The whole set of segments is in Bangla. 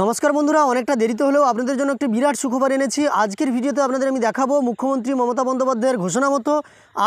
নমস্কার বন্ধুরা, অনেকটা দেরিতে হলেও আপনাদের জন্য একটি বিরাট সুখবর এনেছি। আজকের ভিডিওতে আপনাদের আমি দেখাবো মুখ্যমন্ত্রী মমতা বন্দ্যোপাধ্যায়ের ঘোষণা মতো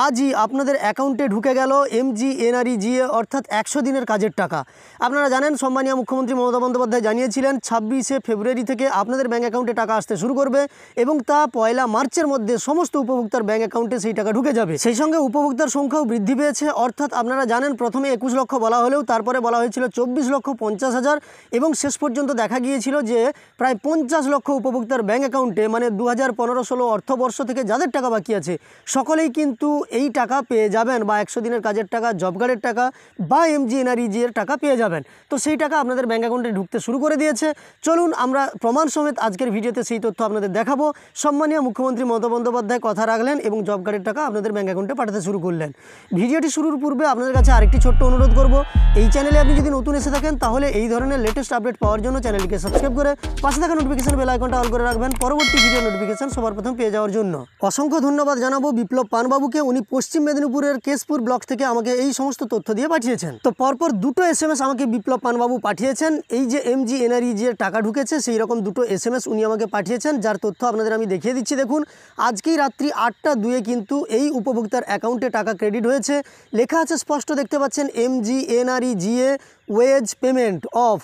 আজই আপনাদের অ্যাকাউন্টে ঢুকে গেল MGNREGA অর্থাৎ 100 দিনের কাজের টাকা। আপনারা জানেন সম্মানীয় মুখ্যমন্ত্রী মমতা বন্দ্যোপাধ্যায় জানিয়েছিলেন 26শে ফেব্রুয়ারি থেকে আপনাদের ব্যাঙ্ক অ্যাকাউন্টে টাকা আসতে শুরু করবে এবং তা 1 মার্চের মধ্যে সমস্ত উপভোক্তার ব্যাঙ্ক অ্যাকাউন্টে সেই টাকা ঢুকে যাবে। সেই সঙ্গে উপভোক্তার সংখ্যাও বৃদ্ধি পেয়েছে, অর্থাৎ আপনারা জানেন প্রথমে 21 লক্ষ বলা হলেও তারপরে বলা হয়েছিল 24,50,000 এবং শেষ পর্যন্ত দেখা গিয়েছিল যে প্রায় 50 লক্ষ উপভোক্তার ব্যাঙ্ক অ্যাকাউন্টে মানে 2015-16 অর্থবর্ষ থেকে যাদের টাকা বাকি আছে সকলেই কিন্তু এই টাকা পেয়ে যাবেন, বা 100 দিনের কাজের টাকা, জব কার্ডের টাকা বা MGNREGA এর টাকা পেয়ে যাবেন। তো সেই টাকা আপনাদের ব্যাঙ্ক অ্যাকাউন্টে ঢুকতে শুরু করে দিয়েছে। চলুন আমরা প্রমাণ সমেত আজকের ভিডিওতে সেই তথ্য আপনাদের দেখাবো। সম্মানীয় মুখ্যমন্ত্রী মমতা বন্দ্যোপাধ্যায় কথা রাখলেন এবং জব কার্ডের টাকা আপনাদের ব্যাঙ্ক অ্যাকাউন্টে পাঠাতে শুরু করলেন। ভিডিওটি শুরুর পূর্বে আপনাদের কাছে আরেকটি ছোট্ট অনুরোধ করব, এই চ্যানেলে আপনি যদি নতুন এসে থাকেন তাহলে এই ধরনের লেটেস্ট আপডেট পাওয়ার জন্য চ্যানেলটিকে সাবস্ক্রাইব করে পাশে থাকা নোটিফিকেশন বেল আইকনটা অল করে রাখবেন পরবর্তী ভিডিও নোটিফিকেশন সবার প্রথম পেয়ে যাওয়ার জন্য। অসংখ্য ধন্যবাদ জানাবো বিপ্লব পানবাবুকে, উনি পশ্চিম মেদিনীপুরের কেশপুর ব্লক থেকে আমাকে এই সমস্ত তথ্য দিয়ে পাঠিয়েছেন। তো পরপর দুটো SMS আমাকে বিপ্লব পানবাবু পাঠিয়েছেন। এই যে MGNREGA এর টাকা ঢুকেছে সেই রকম দুটো SMS উনি আমাকে পাঠিয়েছেন, যার তথ্য আপনাদের আমি দেখিয়ে দিচ্ছি। দেখুন, আজকেই রাত্রি 8টা 2 কিন্তু এই উপভোক্তার অ্যাকাউন্টে টাকা ক্রেডিট হয়েছে। লেখা আছে স্পষ্ট দেখতে পাচ্ছেন, MGNREGA ওয়েজ পেমেন্ট অফ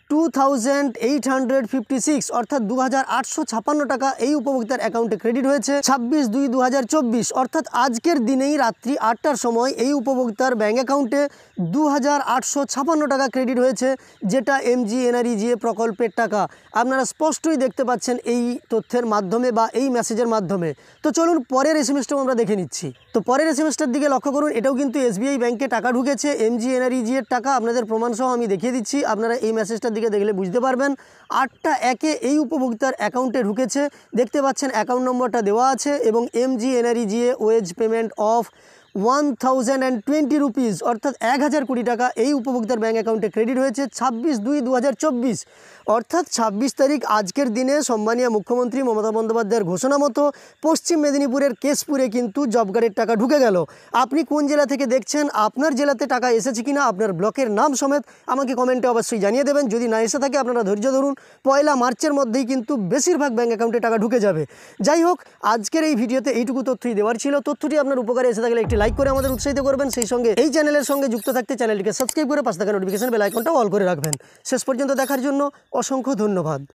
2856 অর্থাৎ 2856 টাকা এই উপভোক্তার অ্যাকাউন্টে ক্রেডিট হয়েছে 26/2/2024 অর্থাৎ আজকের দিনেই রাত্রি 8টার সময় এই উপভোক্তার ব্যাঙ্ক অ্যাকাউন্টে 2856 টাকা ক্রেডিট হয়েছে, যেটা MGNREGA প্রকল্পের টাকা। আপনারা স্পষ্টই দেখতে পাচ্ছেন এই তথ্যের মাধ্যমে বা এই মেসেজের মাধ্যমে। তো চলুন পরের SMS-টাও আমরা দেখে নিচ্ছি। তো পরের SMS-টার দিকে লক্ষ্য করুন, এটাও কিন্তু SBI ব্যাংকে টাকা ঢুকেছে, MGNREGA এর টাকা আপনাদের প্রমাণসহ আমি দেখিয়ে দিচ্ছি। আপনারা এই মেসেজটার দিকে দেখলে বুঝতে পারবেন 8টা 1 এই উপভোক্তার অ্যাকাউন্টে ঢুকেছে। দেখতে পাচ্ছেন অ্যাকাউন্ট নম্বরটা দেওয়া আছে এবং MGNREGA wage payment of 1020 rupees অর্থাৎ 1000 কোটি টাকা এই উপভোক্তার ব্যাঙ্ক অ্যাকাউন্টে ক্রেডিট হয়েছে 26/2/2024 অর্থাৎ 26 তারিখ আজকের দিনে সম্মানীয় মুখ্যমন্ত্রী মমতা বন্দ্যোপাধ্যায়ের ঘোষণা মতো পশ্চিম মেদিনীপুরের কেশপুরে কিন্তু জব কার্ডের টাকা ঢুকে গেল। আপনি কোন জেলা থেকে দেখছেন, আপনার জেলাতে টাকা এসেছে কিনা আপনার ব্লকের নাম সমেত আমাকে কমেন্টে অবশ্যই জানিয়ে দেবেন। যদি না এসে থাকে আপনারা ধৈর্য ধরুন, 1 মার্চের মধ্যেই কিন্তু বেশিরভাগ ব্যাঙ্ক অ্যাকাউন্টে টাকা ঢুকে যাবে। যাই হোক, আজকের এই ভিডিওতে এইটুকু তথ্যই দেওয়ার ছিল। তথ্যটি আপনার উপকারে এসে থাকলে একটি লাইক করে আমাদের উৎসাহিত করবেন, সেই সঙ্গে এই চ্যানেলের সঙ্গে যুক্ত থাকতে চ্যানেলটিকে সাবস্ক্রাইব করে পাশে থাকা নোটিফিকেশন বেল আইকনটা অল করে রাখবেন। শেষ পর্যন্ত দেখার জন্য অসংখ্য ধন্যবাদ।